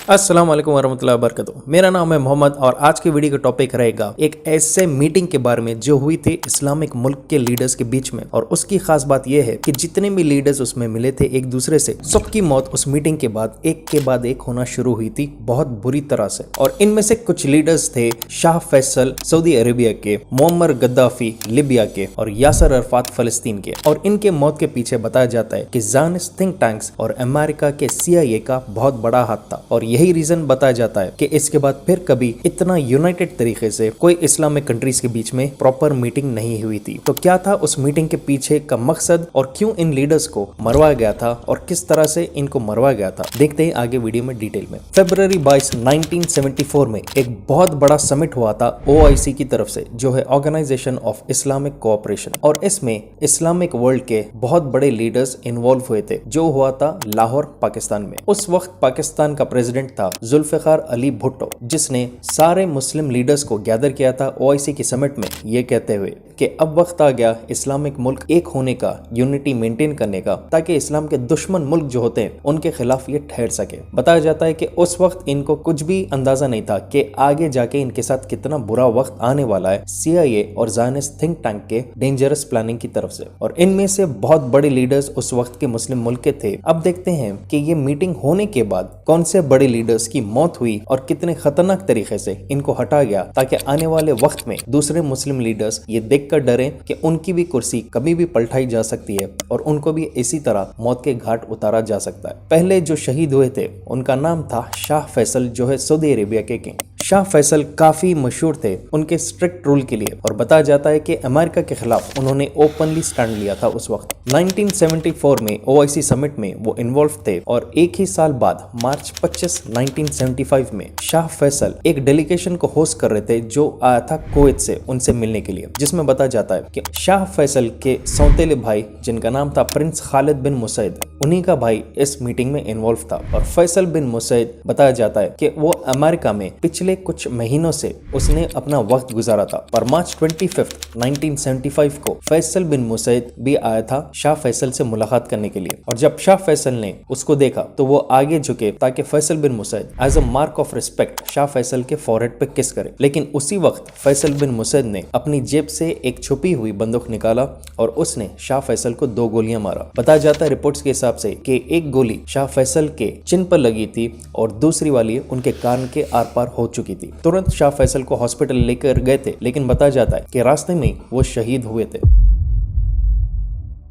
अस्सलाम वालेकुम वरहमतुल्लाहि वबरकातुहू। मेरा नाम है मोहम्मद और आज की वीडियो का टॉपिक रहेगा एक ऐसे मीटिंग के बारे में जो हुई थी इस्लामिक मुल्क के लीडर्स के बीच में। और उसकी खास बात यह है कि जितने भी लीडर्स उसमें मिले थे एक दूसरे से, सबकी मौत उस मीटिंग के बाद एक के बाद एक होना शुरू हुई थी बहुत बुरी तरह से। और इनमें से कुछ लीडर्स थे शाह फैसल सऊदी अरेबिया के, मुअम्मर गद्दाफी लिबिया के और यासर अरफात फलस्तीन के। और इनके मौत के पीछे बताया जाता है कि ज़ायनिस्ट थिंक टैंक्स और अमेरिका के CIA का बहुत बड़ा हाथ था। और यही रीजन बताया जाता है कि इसके बाद फिर कभी इतना यूनाइटेड तरीके से कोई इस्लामिक कंट्रीज के बीच में प्रॉपर मीटिंग नहीं हुई थी। तो क्या था उस मीटिंग के पीछे का मकसद और क्यों इन लीडर्स को मरवाया गया था और किस तरह से इनको मरवाया गया था, देखते हैं आगे वीडियो में डिटेल में। फरवरी 22, 1974 में एक बहुत बड़ा समिट हुआ था OIC की तरफ से, जो है ऑर्गेनाइजेशन ऑफ इस्लामिक कोऑपरेशन। और इसमें इस्लामिक वर्ल्ड के बहुत बड़े लीडर्स इन्वॉल्व हुए थे, जो हुआ था लाहौर पाकिस्तान में। उस वक्त पाकिस्तान का प्रेसिडेंट था जुल्फिकार अली भुट्टो, जिसने सारे मुस्लिम लीडर्स को गैदर किया था OIC की समिट में, ये कहते हुए कि अब वक्त आ गया इस्लामिक मुल्क एक होने का, यूनिटी मेंटेन करने का, ताकि इस्लाम के दुश्मन मुल्क जो होते हैं उनके खिलाफ ये ठहर सके। बताया जाता है कि उस वक्त इनको कुछ भी अंदाजा नहीं था कि आगे जाके इनके साथ कितना बुरा वक्त आने वाला है CIA और ज़ायनिस्ट थिंक टैंक के डेंजरस प्लानिंग की तरफ से। और इनमें से बहुत बड़े लीडर्स उस वक्त के मुस्लिम मुल्क के थे। अब देखते हैं कि ये मीटिंग होने के बाद कौन से बड़े लीडर्स की मौत हुई और कितने खतरनाक तरीके से इनको हटाया गया, ताकि आने वाले वक्त में दूसरे मुस्लिम लीडर्स ये देखकर डरें कि उनकी भी कुर्सी कभी भी पलटाई जा सकती है और उनको भी इसी तरह मौत के घाट उतारा जा सकता है। पहले जो शहीद हुए थे उनका नाम था शाह फैसल, जो है सऊदी अरेबिया के किंग। शाह फैसल काफी मशहूर थे उनके स्ट्रिक्ट रूल के लिए, और बताया जाता है कि अमेरिका के खिलाफ उन्होंने ओपनली स्टैंड लिया था उस वक्त। 1974 में OIC समिट में वो इन्वॉल्व थे। और एक ही साल बाद मार्च 25, 1975 में शाह फैसल एक डेलीगेशन को होस्ट कर रहे थे जो आया था कुवैत से उनसे मिलने के लिए, जिसमें बताया जाता है कि शाह फैसल के सौतेले भाई, जिनका नाम था प्रिंस खालिद बिन मुसैद, उन्हीं का भाई इस मीटिंग में इन्वॉल्व था। और फैसल बिन मुसैद बताया जाता है कि वो अमेरिका में पिछले कुछ महीनों से उसने अपना वक्त गुजारा था। पर मार्च 25, 1975 को फैसल बिन मुसैद भी आया था शाह फैसल से मुलाकात करने के लिए। और जब शाह फैसल ने उसको देखा तो वो आगे झुके ताकि Faisal bin Musaid as a mark of respect Shah Faisal के फॉरहेड पे किस करे। लेकिन उसी वक्त फैसल बिन मुसैद ने अपनी जेब से एक छुपी हुई बंदूक निकाला और उसने शाह फैसल को 2 गोलियां मारा। बताया जाता है रिपोर्ट्स के हिसाब से कि एक गोली शाह फैसल के चिन पर लगी थी और दूसरी वाली उनके कान के आर पार हो चुकी थी। तुरंत शाह फैसल को हॉस्पिटल लेकर गए थे, लेकिन बताया जाता है कि रास्ते में वो शहीद हुए थे।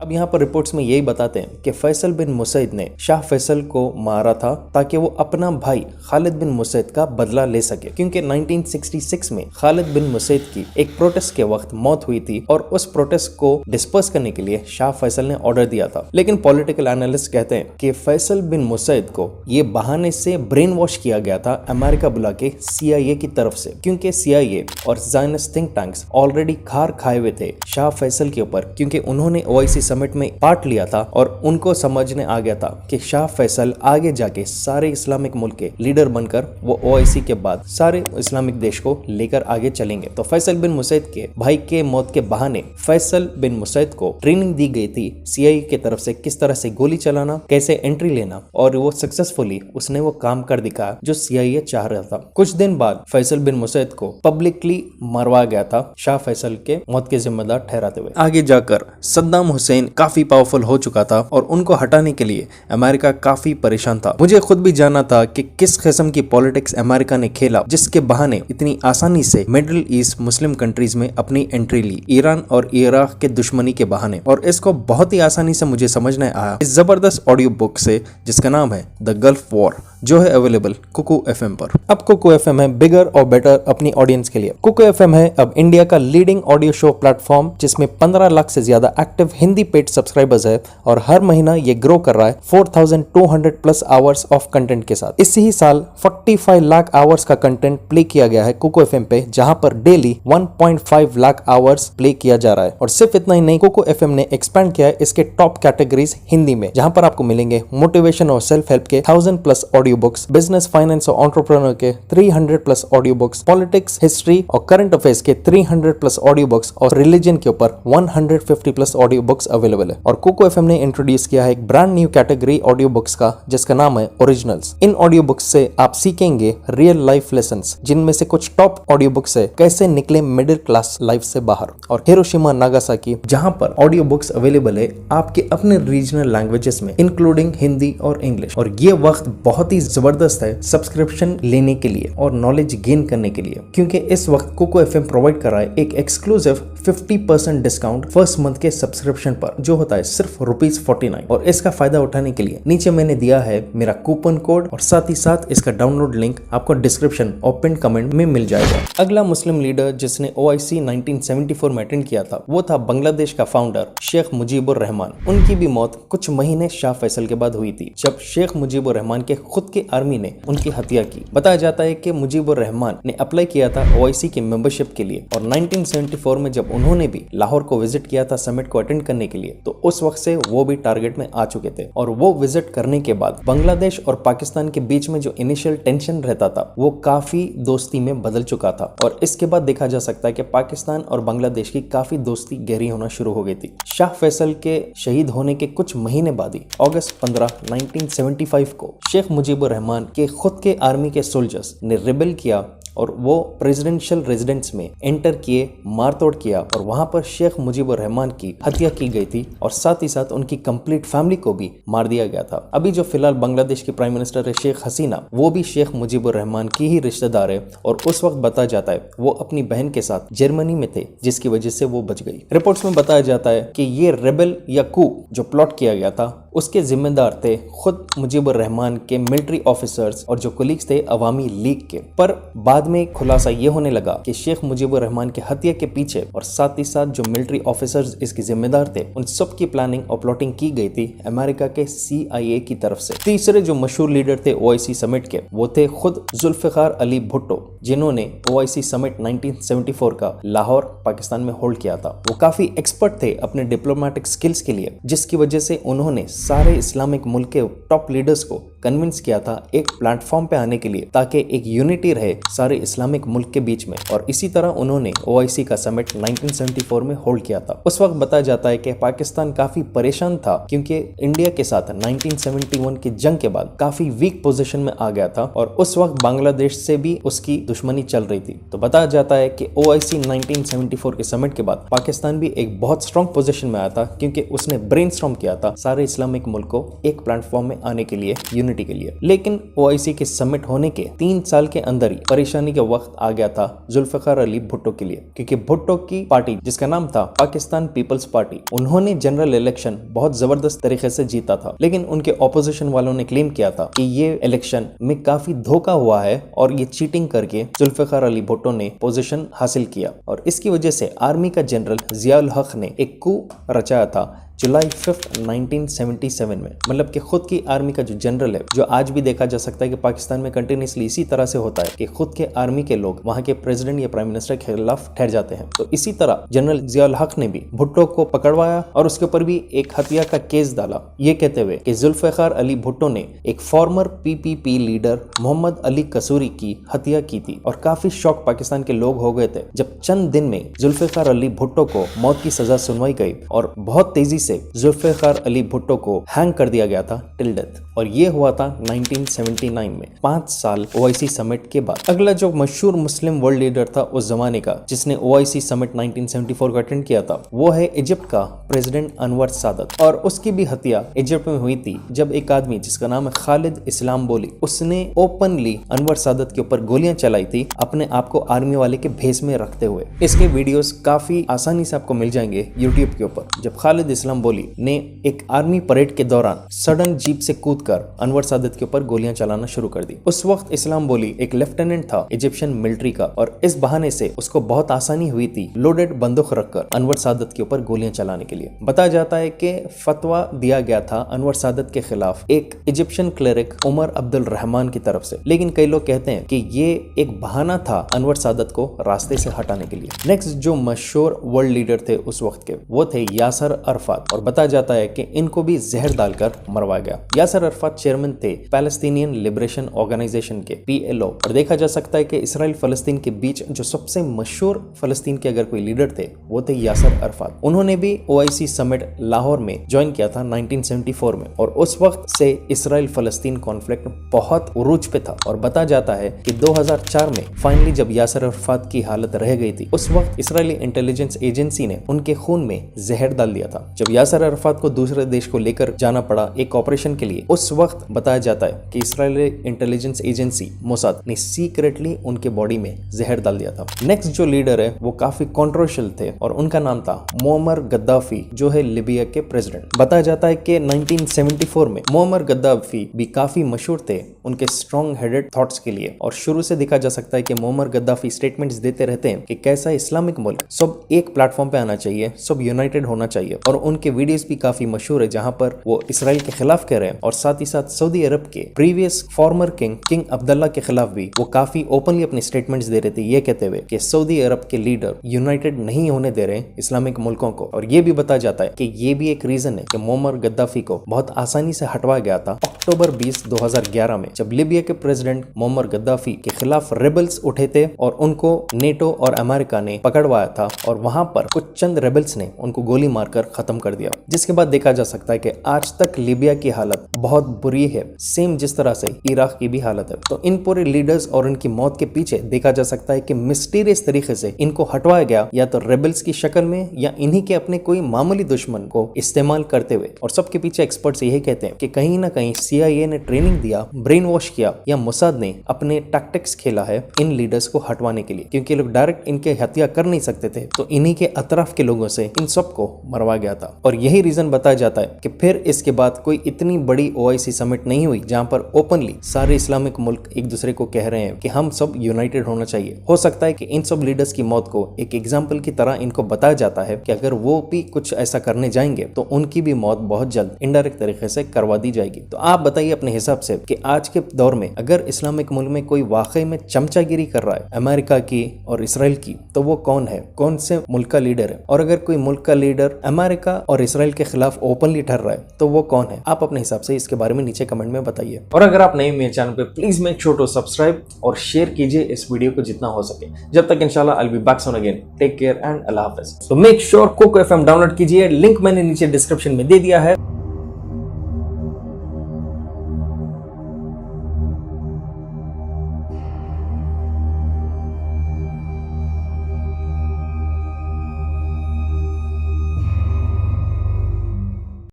अब यहाँ पर रिपोर्ट्स में यही बताते हैं कि फैसल बिन मुसैद ने शाह फैसल को मारा था ताकि वो अपना भाई खालिद बिन मुसैद का बदला ले सके, क्योंकि 1966 में खालिद बिन मुसैद की एक प्रोटेस्ट के वक्त मौत हुई थी और उस प्रोटेस्ट को डिस्पर्स करने के लिए शाह फैसल ने ऑर्डर दिया था। लेकिन पॉलिटिकल एनालिस्ट कहते हैं कि फैसल बिन मुसैद को ये बहाने से ब्रेन वॉश किया गया था अमेरिका बुला के CIA की तरफ से, क्योंकि CIA और ज़ायनिस्ट थिंक टैंक्स ऑलरेडी खाए हुए थे शाह फैसल के ऊपर, क्योंकि उन्होंने OIC समिट में पार्ट लिया था और उनको समझने आ गया था कि शाह फैसल आगे जाके सारे इस्लामिक मुल्क के लीडर बनकर वो OIC के बाद सारे इस्लामिक देश को लेकर आगे चलेंगे। तो फैसल बिन मुसैद के भाई के मौत के बहाने फैसल बिन मुसैद को ट्रेनिंग दी गई थी CIA की तरफ से, किस तरह से गोली चलाना, कैसे एंट्री लेना, और वो सक्सेसफुली उसने वो काम कर दिखाया जो CIA चाह रहा था। कुछ दिन बाद फैसल बिन मुसैद को पब्लिकली मरवाया गया था शाह फैसल के मौत के जिम्मेदार ठहराते हुए। आगे जाकर सद्दाम हुसैन काफी पावरफुल हो चुका था और उनको हटाने के लिए अमेरिका काफी परेशान था। मुझे खुद भी जानना था कि किस किस्म की पॉलिटिक्स अमेरिका ने खेला जिसके बहाने इतनी आसानी से मिडिल ईस्ट मुस्लिम कंट्रीज में अपनी एंट्री ली, ईरान और इराक के दुश्मनी के बहाने। और इसको बहुत ही आसानी से मुझे समझने आया इस जबरदस्त ऑडियो बुक से, जिसका नाम है द गल्फ वॉर, जो है अवेलेबल कुकू FM पर। अब कुकू FM है बिगर और बेटर अपनी ऑडियंस के लिए। कुकू FM है अब इंडिया का लीडिंग ऑडियो शो प्लेटफॉर्म, जिसमें 15 लाख से ज्यादा एक्टिव हिंदी पेड सब्सक्राइबर्स है और हर महीना ये ग्रो कर रहा है 4200 प्लस आवर्स ऑफ कंटेंट के साथ। इसी ही साल 45 लाख आवर्स का कंटेंट प्ले किया गया है कुकू FM पे, जहां पर डेली 1.5 लाख आवर्स प्ले किया जा रहा है। और सिर्फ इतना ही नहीं, कुकू FM ने एक्सपैंड किया है इसके टॉप कैटेगरीज हिंदी में, जहां पर आपको मिलेंगे मोटिवेशन और सेल्फ हेल्प के 1000 plus audio audio books, business, finance और एंटरप्रेन्योर के 300 plus audio books, politics, history और करंट अफेयर्स के 300 प्लस ऑडियो बुक्स और रिलीजन के ऊपर 150 प्लस ऑडियो बुक्स अवेलेबल है। और कोको एफएम ने इंट्रोड्यूस किया है एक brand new category audio books का, जिसका नाम है ओरिजिनल्स। इन ऑडियो बुक्स से आप सीखेंगे रियल लाइफ लेसन्स, जिनमें से कुछ टॉप ऑडियो बुक्स है कैसे निकले मिडिल क्लास लाइफ से बाहर, और हिरोशिमा नागासाकी, जहां पर ऑडियो बुक्स अवेलेबल है आपके अपने रीजनल लैंग्वेजेस में, इंक्लूडिंग हिंदी और इंग्लिश। और ये वक्त बहुत ही जबरदस्त है सब्सक्रिप्शन लेने के लिए और नॉलेज गेन करने के लिए, क्योंकि इस वक्त कोको एफएम प्रोवाइड कर रहा है एक एक्सक्लूसिव 50% डिस्काउंट फर्स्ट मंथ के सब्सक्रिप्शन पर, जो होता है सिर्फ ₹49। और इसका फायदा उठाने के लिए नीचे मैंने दिया है मेरा कूपन कोड, और साथ ही साथ इसका डाउनलोड लिंक आपको डिस्क्रिप्शन और पिन कमेंट में मिल जाएगा। अगला मुस्लिम लीडर जिसने OIC 1974 में अटेंड किया था वो था बांग्लादेश का फाउंडर शेख मुजीबुर रहमान। उनकी भी मौत कुछ महीने शाह फैसल के बाद हुई थी, जब शेख मुजीबुर रहमान के खुद के आर्मी ने उनकी हत्या की। बताया जाता है कि मुजीबुर रहमान ने अप्लाई किया था OIC की मेंबरशिप के लिए, और 1974 में जब उन्होंने भी लाहौर को विजिट किया था समिट को अटेंड करने के लिए, तो उस वक्त से वो भी टारगेट में आ चुके थे। और वो विजिट करने के बाद बांग्लादेश और पाकिस्तान के बीच में जो इनिशियल टेंशन रहता था वो काफी दोस्ती में बदल चुका था, और इसके बाद देखा जा सकता है कि पाकिस्तान और बांग्लादेश की काफी दोस्ती गहरी होना शुरू हो गई थी। शाह फैसल के शहीद होने के कुछ महीने बाद ही अगस्त 15, 1975 को शेख मुजीबुर रहमान के खुद के आर्मी के सोल्जर्स ने रिबेल किया, और वो प्रेसिडेंशियल रेजिडेंस में एंटर किए, मारतोड़ किया, और वहां पर शेख मुजीबुर रहमान की हत्या की गई थी, और साथ ही साथ उनकी कंप्लीट फैमिली को भी मार दिया गया था। अभी जो फिलहाल बांग्लादेश की प्राइम मिनिस्टर है शेख हसीना, वो भी शेख मुजीबुर रहमान की ही रिश्तेदार है, और उस वक्त बताया जाता है वो अपनी बहन के साथ जर्मनी में थे, जिसकी वजह से वो बच गई। रिपोर्ट्स में बताया जाता है कि ये रेबेल या कू जो प्लॉट किया गया था उसके जिम्मेदार थे खुद मुजीबुर रहमान के मिलिट्री ऑफिसर्स और जो कोलीग्स थे अवामी लीग के। पर बाद में खुलासा ये होने लगा कि शेख मुजीबुर रहमान की हत्या के पीछे और साथ ही साथ जो मिलिट्री ऑफिसर्स इसके जिम्मेदार थे उन सब की प्लानिंग और प्लॉटिंग की गई थी अमेरिका के CIA की तरफ से। तीसरे जो मशहूर लीडर थे OIC समिट के वो थे खुद जुल्फिकार अली भुट्टो, जिन्होंने OIC समिट 1974 का लाहौर पाकिस्तान में होल्ड किया था। वो काफी एक्सपर्ट थे अपने डिप्लोमेटिक स्किल्स के लिए, जिसकी वजह से उन्होंने सारे इस्लामिक मुल्क के टॉप लीडर्स को कन्विंस किया था एक प्लेटफॉर्म पे आने के लिए, ताकि एक यूनिटी रहे सारे इस्लामिक मुल्क के बीच में। और इसी तरह उन्होंने OIC का समिट 1974 में होल्ड किया था। उस वक्त बताया जाता है कि पाकिस्तान काफी परेशान था, क्योंकि इंडिया के साथ 1971 की जंग के बाद काफी वीक पोजीशन में आ गया था, और उस वक्त बांग्लादेश से भी उसकी दुश्मनी चल रही थी। तो बताया जाता है कि OIC 1974 के समिट के बाद पाकिस्तान भी एक बहुत स्ट्रॉन्ग पोजीशन में आया था, क्योंकि उसने ब्रेनस्टॉर्म किया था सारे इस्लामिक मुल्क को एक प्लेटफॉर्म में आने के लिए, यूनिटी के लिए। लेकिन OIC के समिट होने के 3 साल के अंदर ही परेशानी का वक्त आ गया था जुल्फिकार अली भुट्टो के लिए, क्योंकि भुट्टो की पार्टी जिसका नाम था पाकिस्तान पीपल्स पार्टी, उन्होंने जनरल इलेक्शन बहुत जबरदस्त तरीके से जीता था। लेकिन उनके ऑपोजिशन वालों ने क्लेम किया था कि ये इलेक्शन में काफी धोखा हुआ है और ये चीटिंग करके जुल्फिकार अली भुट्टो ने पोजीशन हासिल किया, और इसकी वजह से आर्मी का जनरल जियाउल हक ने एक कू रचाया था जुलाई 5, 1977 में। मतलब कि खुद की आर्मी का जो जनरल है, जो आज भी देखा जा सकता है कि पाकिस्तान में कंटिन्यूसली इसी तरह से होता है कि खुद के आर्मी के लोग वहां के प्रेसिडेंट या प्राइम मिनिस्टर के खिलाफ ठहर जाते हैं। तो इसी तरह जनरल जियाउल हक ने भी भुट्टो को पकड़वाया और उसके ऊपर भी एक हत्या का केस डाला, ये कहते हुए कि जुल्फिकार अली भुट्टो ने एक former PPP leader Mohammad Ali Kasuri की हत्या की थी। और काफी शौक पाकिस्तान के लोग हो गए थे जब चंद दिन में जुल्फिकार अली भुट्टो को मौत की सजा सुनवाई गई, और बहुत तेजी से जुल्फिकार अली भुट्टो को हैंग कर दिया गया था टिल डेथ। और ये हुआ था 1979 में, 5 साल OIC समिट के बाद। अगला जो मशहूर मुस्लिम वर्ल्ड लीडर था उस जमाने का, जिसने OIC समिट 1974 को अटेंड किया था, वो है इजिप्ट का प्रेसिडेंट अनवर सादत। और उसकी भी हत्या इजिप्ट में हुई थी जब एक आदमी जिसका नाम है खालिद इस्लाम बोली, उसने ओपनली अनवर सादत के ऊपर गोलियां चलाई थी, अपने आप को आर्मी वाले के भेस में रखते हुए। इसके वीडियोस काफी आसानी से आपको मिल जाएंगे यूट्यूब के ऊपर। जब खालिद इस्लाम बोली ने एक आर्मी परेड के दौरान सडन जीप से कूदकर अनवर सादत के ऊपर गोलियां चलाना शुरू कर दी। उस वक्त इस्लाम बोली एक लेफ्टिनेंट था इजिप्शियन मिलिट्री का, और इस बहाने से उसको बहुत आसानी हुई थी लोडेड बंदूक रखकर अनवर सादत के ऊपर गोलियां चलाने के लिए। बताया जाता है कि फतवा दिया गया था अनवर सादत के खिलाफ एक इजिप्शियन क्लेरिक उमर अब्दुल रहमान की तरफ से, लेकिन कई लोग कहते हैं कि ये एक बहाना था अनवर सादत को रास्ते से हटाने के लिए। नेक्स्ट जो मशहूर वर्ल्ड लीडर थे उस वक्त के, वो थे यासर अरफात। और बताया जाता है कि इनको भी जहर डालकर मरवाया गया। यासर अरफात चेयरमैन थे पैलेस्टीनियन लिबरेशन ऑर्गेनाइजेशन के PLO। और देखा जा सकता है कि इसराइल फलस्तीन के बीच जो सबसे मशहूर फलस्तीन के अगर कोई लीडर थे वो थे यासर अरफात। उन्होंने भी OIC समिट लाहौर में ज्वाइन किया था 1974 में और उस वक्त से इसराइल फलस्तीन कॉन्फ्लिक्ट बहुत उरूज पे था। और बताया जाता है कि 2004 में फाइनली जब यासर अरफात की हालत रह गई थी उस वक्त इसराइली इंटेलिजेंस एजेंसी ने उनके खून में जहर डाल दिया था। जब यासर अरफात को दूसरे देश को लेकर जाना पड़ा एक ऑपरेशन के लिए, उस वक्त बताया जाता है कि इसराइली इंटेलिजेंस एजेंसी मोसाद ने सीक्रेटली उनके बॉडी में जहर डाल दिया था। नेक्स्ट जो लीडर है वो काफी कंट्रोवर्शियल थे और उनका नाम था मुअम्मर गद्दाफी, जो है लीबिया के प्रेसिडेंट। बताया जाता है कि 1974 में मुअम्मर गद्दाफी भी काफी मशहूर थे उनके स्ट्रॉन्ग हेडेड थॉट्स के लिए। और शुरू से देखा जा सकता है कि मुअम्मर गद्दाफी स्टेटमेंट्स देते रहते हैं कि कैसा इस्लामिक मुल्क सब एक प्लेटफॉर्म पे आना चाहिए, सब यूनाइटेड होना चाहिए। और उनके वीडियोस भी काफी मशहूर है जहां पर वो इसराइल के खिलाफ कह रहे हैं और साथ ही साथ सऊदी अरब के प्रीवियस फॉर्मर किंग अब्दुल्ला के खिलाफ भी वो काफी ओपनली अपने स्टेटमेंट्स दे रहे थे, ये कहते हुए कि सऊदी अरब के लीडर यूनाइटेड नहीं होने दे रहे इस्लामिक मुल्कों को। और ये भी बताया जाता है कि ये भी एक रीजन है कि मुअम्मर गद्दाफी को बहुत आसानी से हटवाया गया था अक्टूबर 20, 2011 में, जब लीबिया के प्रेसिडेंट मुअम्मर गद्दाफी के खिलाफ रेबल्स उठे थे और उनको नेटो और अमेरिका ने पकड़वाया था और वहां पर कुछ चंद रेबल्स ने उनको गोली मारकर खत्म कर दिया। जिसके बाद देखा जा सकता है कि आज तक लीबिया की हालत बहुत बुरी है, सेम जिस तरह से इराक की भी हालत है। तो इन पूरे लीडर्स और इनकी मौत के पीछे देखा जा सकता है कि मिस्टीरियस तरीके से इनको हटवाया गया, या तो रेबल्स की शक्ल में या इन्हीं के अपने कोई मामूली दुश्मन को इस्तेमाल करते हुए। और सबके पीछे एक्सपर्ट्स यही कहते हैं कि कहीं ना कहीं CIA ने ट्रेनिंग दिया, ब्रेन वॉश किया, या मोसाद ने अपने टैक्टिक्स खेला है इन लीडर्स को हटवाने के लिए, क्योंकि लोग डायरेक्ट इनके हत्या कर नहीं सकते थे। तो इन्हीं के अतराफ के लोगों से इन सबको मरवा गया था। और यही रीजन बताया जाता है कि फिर इसके बाद कोई इतनी बड़ी OIC समिट नहीं हुई जहां पर ओपनली सारे इस्लामिक मुल्क एक दूसरे को कह रहे हैं कि हम सब यूनाइटेड होना चाहिए। हो सकता है कि इन सब लीडर्स की मौत को एक एग्जाम्पल की तरह इनको बताया जाता है कि अगर वो भी कुछ ऐसा करने जाएंगे तो उनकी भी मौत बहुत जल्द इनडायरेक्ट तरीके से करवा दी जाएगी। तो आप बताइए अपने हिसाब से कि आज के दौर में अगर इस्लामिक मुल्क में कोई वाकई में चमचागिरी कर रहा है अमेरिका की और इसराइल की, तो वो कौन है, कौन से मुल्क का लीडर है? और अगर कोई मुल्क का लीडर अमेरिका और इसराइल के खिलाफ ओपनली ठहर रहा है तो वो कौन है? आप अपने हिसाब से इसके बारे में नीचे कमेंट में बताइए। और अगर आप नए मेरे चैनल पे, please make sure to subscribe और शेयर कीजिए इस वीडियो को जितना हो सके। जब तक इंशाल्लाह I will be back soon again. Take care and अल्लाह हाफिज। तो make sure Koko FM download कीजिए, लिंक मैंने नीचे डिस्क्रिप्शन में दे दिया है।